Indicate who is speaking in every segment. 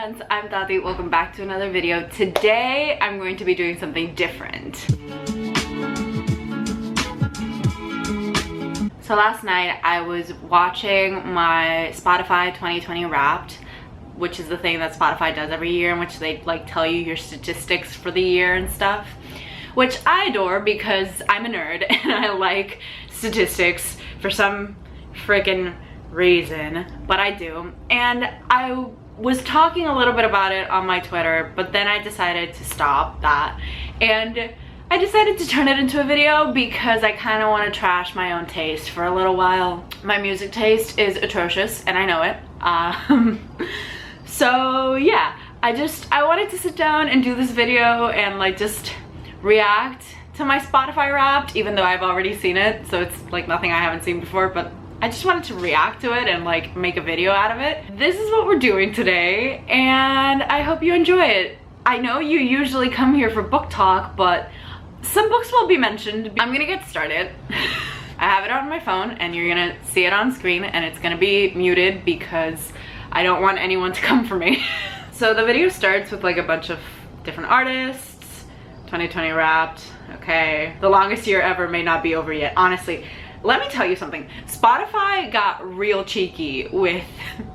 Speaker 1: friends, I'm Tati. Welcome back to another video. Today I'm going to be doing something different. So last night I was watching my Spotify 2020 Wrapped, which is the thing that Spotify does every year in which they like tell you your statistics for the year and stuff, which I adore because I'm a nerd and I like statistics for some freaking reason, but I do. And I was talking a little bit about it on my Twitter, but then I decided to stop that and I decided to turn it into a video because I kind of want to trash my own taste for a little while. My music taste is atrocious and I know it. So yeah, I wanted to sit down and do this video and like just react to my Spotify Wrapped, even though I've already seen it, so it's like nothing I haven't seen before, but I just wanted to react to it and like make a video out of it. This is what we're doing today and I hope you enjoy it. I know you usually come here for book talk, but some books will be mentioned. I'm gonna get started. I have it on my phone and you're gonna see it on screen and it's gonna be muted because I don't want anyone to come for me. So the video starts with like a bunch of different artists. 2020 Wrapped, okay. The longest year ever may not be over yet. Honestly, let me tell you something. Spotify got real cheeky with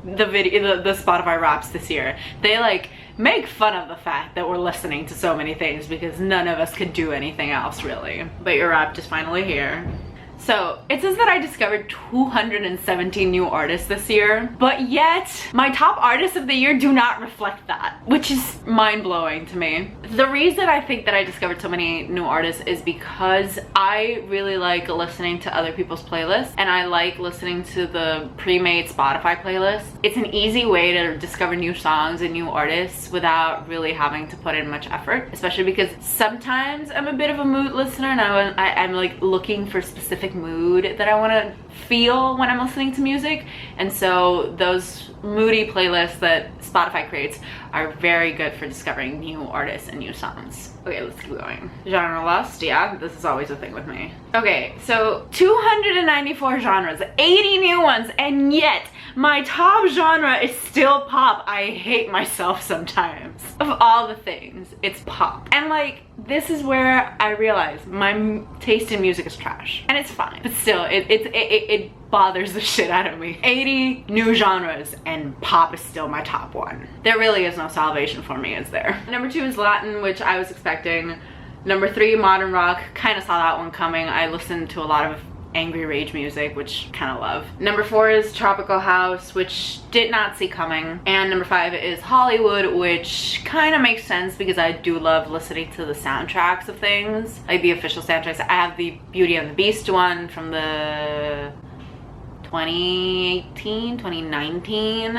Speaker 1: the Spotify Wraps this year. They like make fun of the fact that we're listening to so many things because none of us could do anything else really. But your Wrapped is finally here. So it says that I discovered 217 new artists this year, but yet my top artists of the year do not reflect that, which is mind-blowing to me. The reason I think that I discovered so many new artists is because I really like listening to other people's playlists and I like listening to the pre-made Spotify playlist. It's an easy way to discover new songs and new artists without really having to put in much effort, especially because sometimes I'm a bit of a mood listener and I'm like looking for specific mood that I want to feel when I'm listening to music, and so those moody playlists that Spotify creates are very good for discovering new artists and new songs. Okay, let's keep going. Genre lust, yeah, this is always a thing with me. Okay, so 294 genres, 80 new ones, and yet my top genre is still pop. I hate myself sometimes. Of all the things, it's pop. And like, this is where I realize my taste in music is trash. And it's fine, but still, it bothers the shit out of me. 80 new genres and pop is still my top one. There really is no salvation for me, is there? Number 2 is Latin, which I was expecting. Number 3, modern rock. Kind of saw that one coming. I listened to a lot of angry rage music, which kind of love. Number 4 is tropical house, which did not see coming. And number 5 is Hollywood, which kind of makes sense because I do love listening to the soundtracks of things, like the official soundtracks. I have the Beauty and the Beast one from the 2018, 2019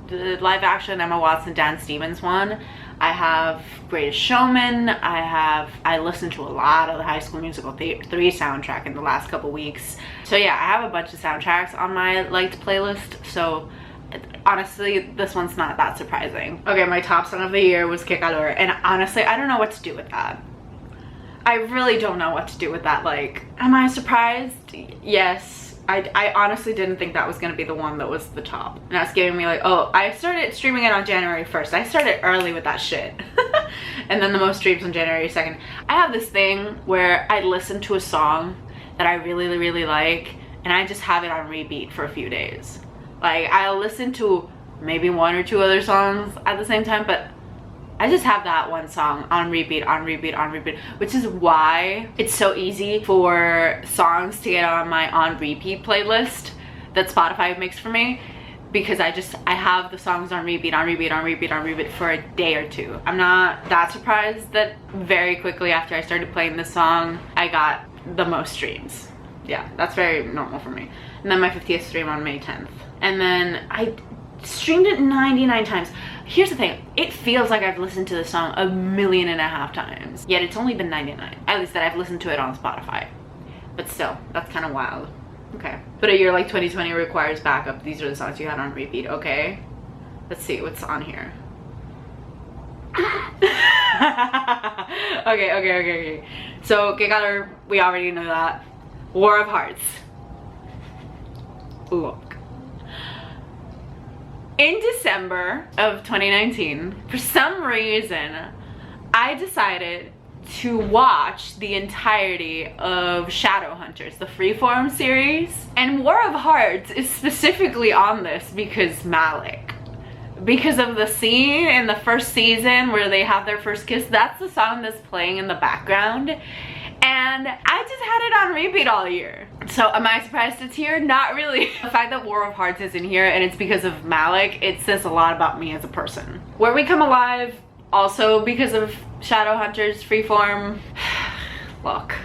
Speaker 1: the live action Emma Watson, Dan Stevens one. I have Greatest Showman. I listened to a lot of the High School Musical 3 soundtrack in the last couple weeks. So yeah, I have a bunch of soundtracks on my liked playlist. So honestly, this one's not that surprising. Okay, my top song of the year was Que Calor, and honestly, I don't know what to do with that. I really don't know what to do with that. Like, am I surprised? Yes. I honestly didn't think that was gonna be the one that was the top. And that's giving me like, oh, I started streaming it on January 1st. I started early with that shit. And then the most streams on January 2nd. I have this thing where I listen to a song that I really, really like, and I just have it on repeat for a few days. Like, I'll listen to maybe 1 or 2 other songs at the same time, but I just have that one song on repeat, which is why it's so easy for songs to get on my on repeat playlist that Spotify makes for me, because I have the songs on repeat for a day or two. I'm not that surprised that very quickly after I started playing this song, I got the most streams. Yeah, that's very normal for me. And then my 50th stream on May 10th. And then I streamed it 99 times. Here's the thing, it feels like I've listened to the song 1.5 million times, yet it's only been 99, at least that I've listened to it on Spotify. But still, that's kind of wild. Okay, but a year like 2020 requires backup. These are the songs you had on repeat. Okay, let's see what's on here. Okay. So Que Calor, we already know that. War of Hearts. Look. In December of 2019, for some reason, I decided to watch the entirety of Shadowhunters, the Freeform series. And War of Hearts is specifically on this because Malik. Because of the scene in the first season where they have their first kiss, that's the song that's playing in the background. And I just had it on repeat all year. So am I surprised it's here? Not really. The fact that War of Hearts is in here and it's because of Malik, it says a lot about me as a person. Where We Come Alive, also because of Shadowhunters, Freeform. Look,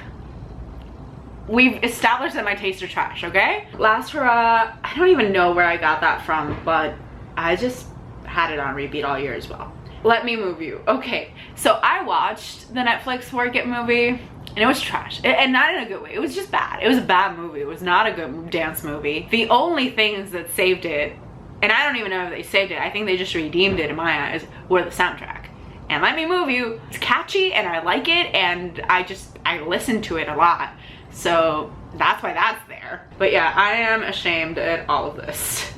Speaker 1: we've established that my tastes are trash, okay? Last Hurrah, I don't even know where I got that from, but I just had it on repeat all year as well. Let Me Move You. Okay, so I watched the Netflix Work It movie and it was trash, and not in a good way. It was just bad. It was a bad movie. It was not a good dance movie. The only things that saved it, and I don't even know if they saved it, I think they just redeemed it in my eyes, were the soundtrack. And Let Me Move You, it's catchy and I like it, and I listen to it a lot. So that's why that's there. But yeah, I am ashamed at all of this.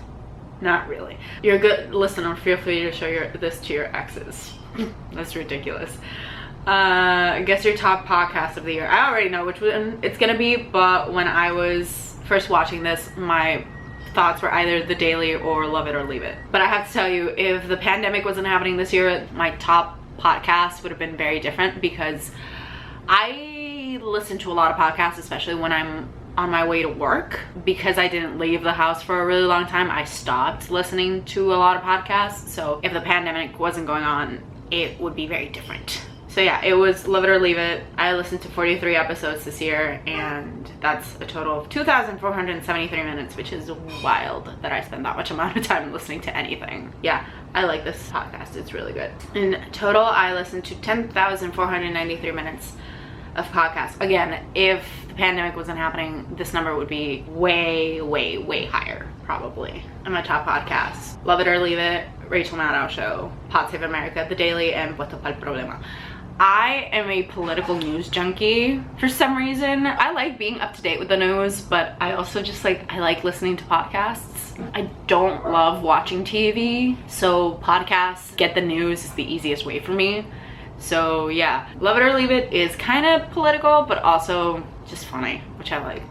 Speaker 1: Not really. You're a good listener, feel free to show this to your exes. That's ridiculous. Guess your top podcast of the year. I already know which one it's gonna be, but when I was first watching this, my thoughts were either The Daily or Love It or Leave It. But I have to tell you, if the pandemic wasn't happening this year, my top podcast would have been very different, because I listen to a lot of podcasts, especially when I'm on my way to work. Because I didn't leave the house for a really long time, I stopped listening to a lot of podcasts. So if the pandemic wasn't going on, it would be very different. So yeah, it was Love It or Leave It. I listened to 43 episodes this year, and that's a total of 2,473 minutes, which is wild that I spend that much amount of time listening to anything. Yeah, I like this podcast. It's really good. In total, I listened to 10,493 minutes of podcasts. Again, if the pandemic wasn't happening, this number would be way, way, way higher, probably. And my top podcasts: Love It or Leave It, Rachel Maddow Show, Pod Save America, The Daily, and Puesto Pa'l Problema. I am a political news junkie for some reason. I like being up to date with the news, but I also just I like listening to podcasts. I don't love watching TV, so podcasts, get the news is the easiest way for me. So yeah, Love It or Leave It is kind of political, but also just funny, which I like.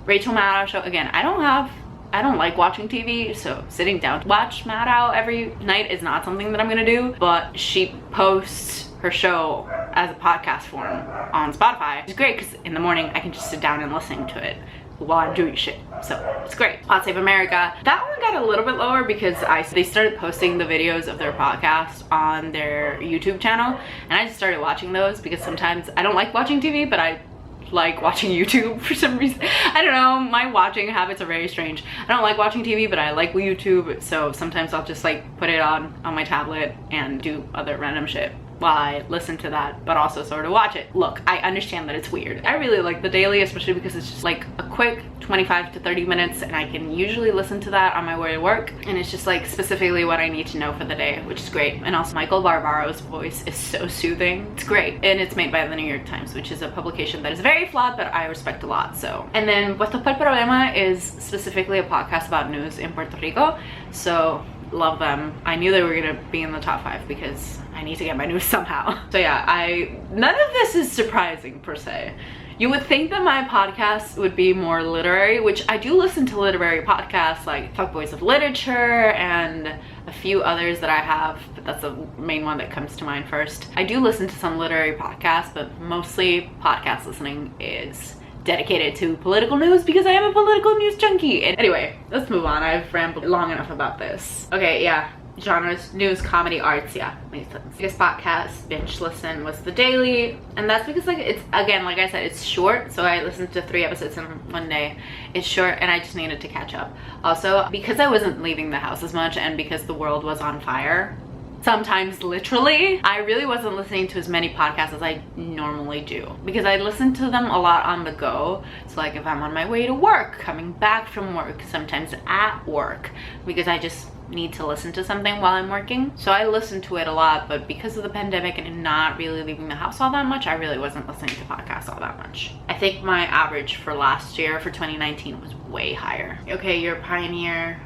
Speaker 1: Rachel Maddow Show, again, I don't like watching TV, so sitting down to watch Maddow every night is not something that I'm gonna do, but she posts her show as a podcast form on Spotify. It's great because in the morning I can just sit down and listen to it while I'm doing shit, so it's great. Pod Save America, that one got a little bit lower because they started posting the videos of their podcast on their YouTube channel, and I just started watching those because sometimes I don't like watching TV, but I like watching YouTube for some reason. I don't know, my watching habits are very strange. I don't like watching TV, but I like YouTube, so sometimes I'll just put it on my tablet and do other random shit while I listen to that, but also sort of watch it. Look, I understand that it's weird. I really like The Daily, especially because it's just a quick 25 to 30 minutes, and I can usually listen to that on my way to work, and it's just specifically what I need to know for the day, which is great. And also Michael Barbaro's voice is so soothing. It's great, and it's made by the New York Times, which is a publication that is very flawed, but I respect a lot, so. And then Puesto Pa'l Problema is specifically a podcast about news in Puerto Rico, so love them. I knew they were gonna be in the top 5 because I need to get my news somehow. So yeah, none of this is surprising per se. You would think that my podcast would be more literary, which I do listen to literary podcasts like Fuckboys of Literature and a few others that I have, but that's the main one that comes to mind first. I do listen to some literary podcasts, but mostly podcast listening is dedicated to political news because I am a political news junkie. And anyway, let's move on. I've rambled long enough about this. Okay, yeah. Genres: news, comedy, arts. Yeah, makes sense. Biggest podcast binge listen was The Daily, and that's because it's, again, like I said, it's short, so I listened to 3 episodes in one day. It's short and I just needed to catch up. Also, because I wasn't leaving the house as much and because the world was on fire, sometimes literally, I really wasn't listening to as many podcasts as I normally do because I listen to them a lot on the go. So if I'm on my way to work, coming back from work, sometimes at work, because I just need to listen to something while I'm working. So I listen to it a lot, but because of the pandemic and not really leaving the house all that much, I really wasn't listening to podcasts all that much. I think my average for last year, for 2019, was way higher. Okay, you're a pioneer.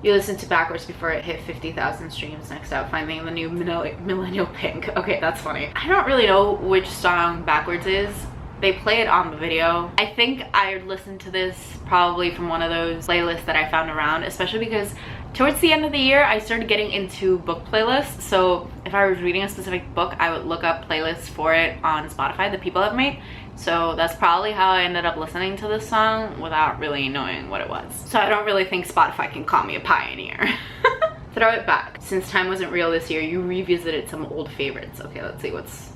Speaker 1: You listened to Backwards before it hit 50,000 streams. Next up, finding the new Millennial Pink. Okay, that's funny. I don't really know which song Backwards is. They play it on the video. I think I listened to this probably from one of those playlists that I found around, especially because towards the end of the year, I started getting into book playlists. So if I was reading a specific book, I would look up playlists for it on Spotify that people have made. So that's probably how I ended up listening to this song without really knowing what it was. So I don't really think Spotify can call me a pioneer. Throw it back. Since time wasn't real this year, you revisited some old favorites. Okay, let's see what's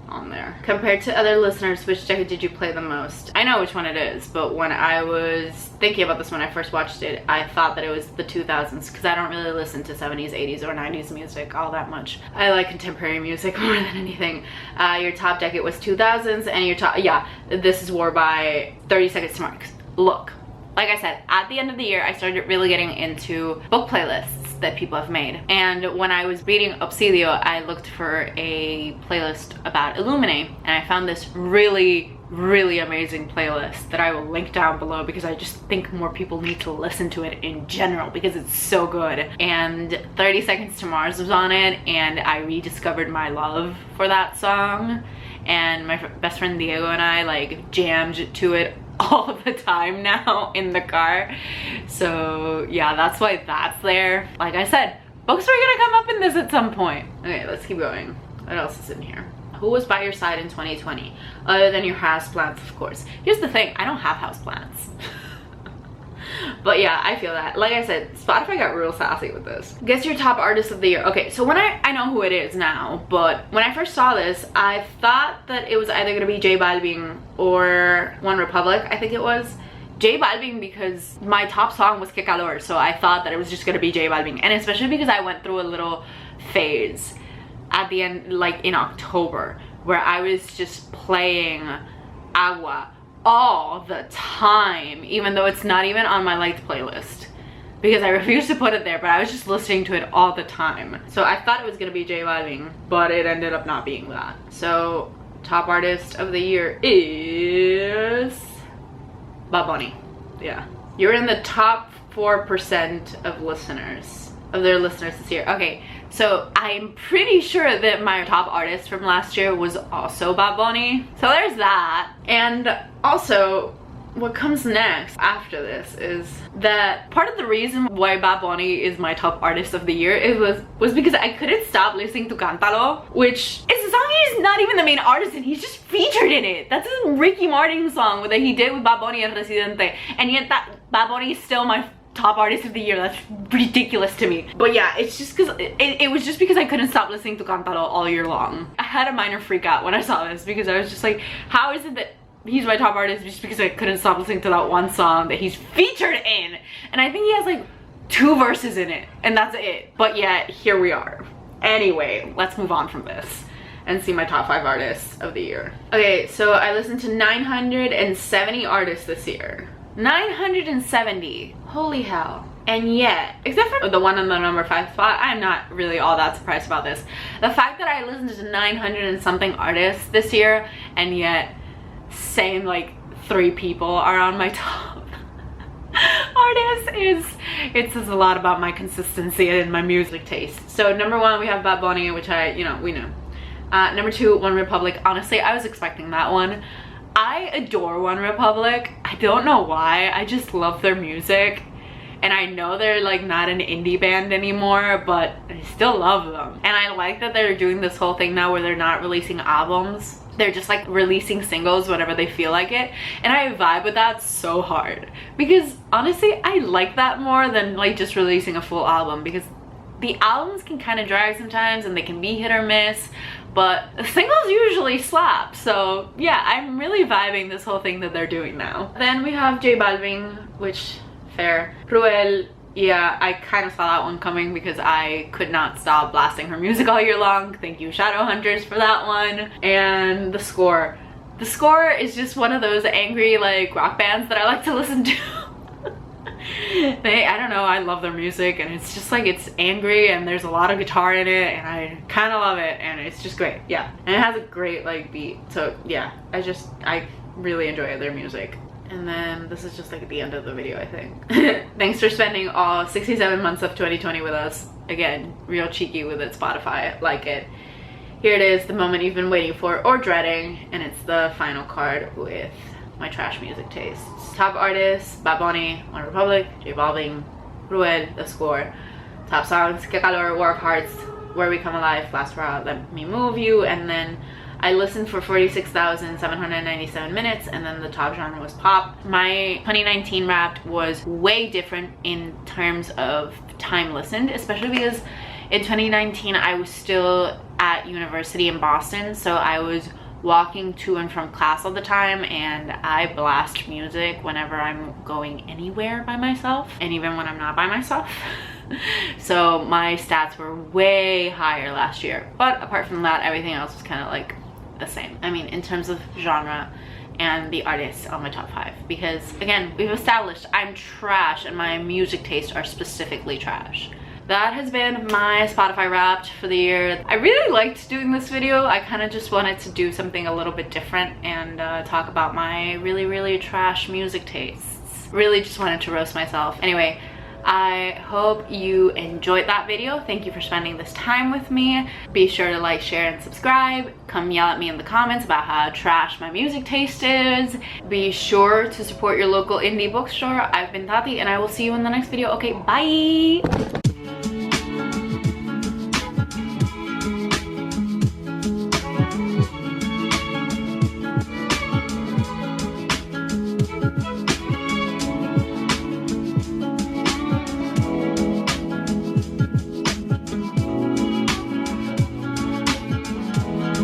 Speaker 1: on there. Compared to other listeners, which decade did you play the most? I know which one it is, but when I was thinking about this when I first watched it, I thought that it was the 2000s because I don't really listen to 70s, 80s, or 90s music all that much. I like contemporary music more than anything. Your top decade was 2000s, and your top, yeah, This Is War by 30 Seconds to Mars. Look, like I said, at the end of the year, I started really getting into book playlists that people have made. And when I was reading Obsidio, I looked for a playlist about Illuminae, and I found this really amazing playlist that I will link down below because I just think more people need to listen to it in general because it's so good. And 30 Seconds to Mars was on it, and I rediscovered my love for that song, and my best friend Diego and I like jammed to it all the time now in the car. So yeah, that's why that's there. Like I said, books are gonna come up in this at some point. Okay, let's keep going. What else is in here? Who was by your side in 2020 other than your houseplants, of course? Here's the thing, I don't have houseplants. But yeah, I feel that. Like I said, Spotify got real sassy with this. Guess your top artist of the year. Okay, so when I know who it is now, but when I first saw this, I thought that it was either gonna be J Balvin or One Republic, I think it was. J Balvin because my top song was Que Calor, so I thought that it was just gonna be J Balvin. And especially because I went through a little phase at the end, like in October, where I was just playing Agua all the time, even though it's not even on my liked playlist because I refuse to put it there, but I was just listening to it all the time. So I thought it was gonna be J Balvin, but it ended up not being that. So top artist of the year is Bad Bunny. Yeah, you're in the top 4% of listeners, of their listeners this year. Okay, so I'm pretty sure that my top artist from last year was also Bad Bunny. So there's that. And also, what comes next after this is that part of the reason why Bad Bunny is my top artist of the year was because I couldn't stop listening to Cántalo, which is a song he's not even the main artist and he's just featured in it. That's a Ricky Martin song that he did with Bad Bunny and Residente, and yet that Bad Bunny is still my top artist of the year. That's ridiculous to me. But yeah, it's just because it was just because I couldn't stop listening to Cántalo all year long. I had a minor freak out when I saw this because I was just like, how is it that he's my top artist just because I couldn't stop listening to that one song that he's featured in? And I think he has like 2 verses in it and that's it. But yet here we are. Anyway, let's move on from this and see my top 5 artists of the year. Okay, so I listened to 970 artists this year. 970. Holy hell. And yet, except for the one on the number 5 spot, I'm not really all that surprised about this. The fact that I listened to 900 and something artists this year, and yet same like 3 people are on my top artists, it says a lot about my consistency and my music taste. So number 1, we have Bad Bunny, which we know. Number 2, One Republic. Honestly, I was expecting that one. I adore One Republic. I don't know why, I just love their music. And I know they're like not an indie band anymore, but I still love them. And I like that they're doing this whole thing now where they're not releasing albums. They're just like releasing singles whenever they feel like it. And I vibe with that so hard. Because honestly, I like that more than like just releasing a full album, because the albums can kind of drag sometimes and they can be hit or miss, but singles usually slap. So yeah, I'm really vibing this whole thing that they're doing now. Then we have J Balvin, which fair. Cruel, yeah, I kind of saw that one coming because I could not stop blasting her music all year long. Thank you Shadowhunters for that one. And The Score. The Score is just one of those angry like rock bands that I like to listen to. I don't know, I love their music, and it's just like, it's angry and there's a lot of guitar in it, and I kind of love it, and it's just great. Yeah, and it has a great like beat. So yeah, I really enjoy their music. And then this is just like the end of the video, I think. Thanks for spending all 67 months of 2020 with us. Again, real cheeky with it, Spotify. Like it. Here it is, the moment you've been waiting for or dreading, and it's the final card with my trash music tastes. Top artists: Bad Bunny, One Republic, J Balvin, Ruel, The Score. Top songs: Que Calor, War of Hearts, Where We Come Alive, Last Hurrah, Let Me Move You. And then I listened for 46,797 minutes, and then the top genre was pop. My 2019 Wrapped was way different in terms of time listened, especially because in 2019 I was still at university in Boston, so I was walking to and from class all the time, and I blast music whenever I'm going anywhere by myself, and even when I'm not by myself. So my stats were way higher last year, but apart from that, everything else was kind of like the same. I mean, in terms of genre and the artists on my top 5, because again, we've established I'm trash and my music tastes are specifically trash. That has been my Spotify Wrapped for the year. I really liked doing this video. I kind of just wanted to do something a little bit different and talk about my really trash music tastes. Really just wanted to roast myself. Anyway, I hope you enjoyed that video. Thank you for spending this time with me. Be sure to like, share, and subscribe. Come yell at me in the comments about how trash my music taste is. Be sure to support your local indie bookstore. I've been Tati, and I will see you in the next video. Okay, bye!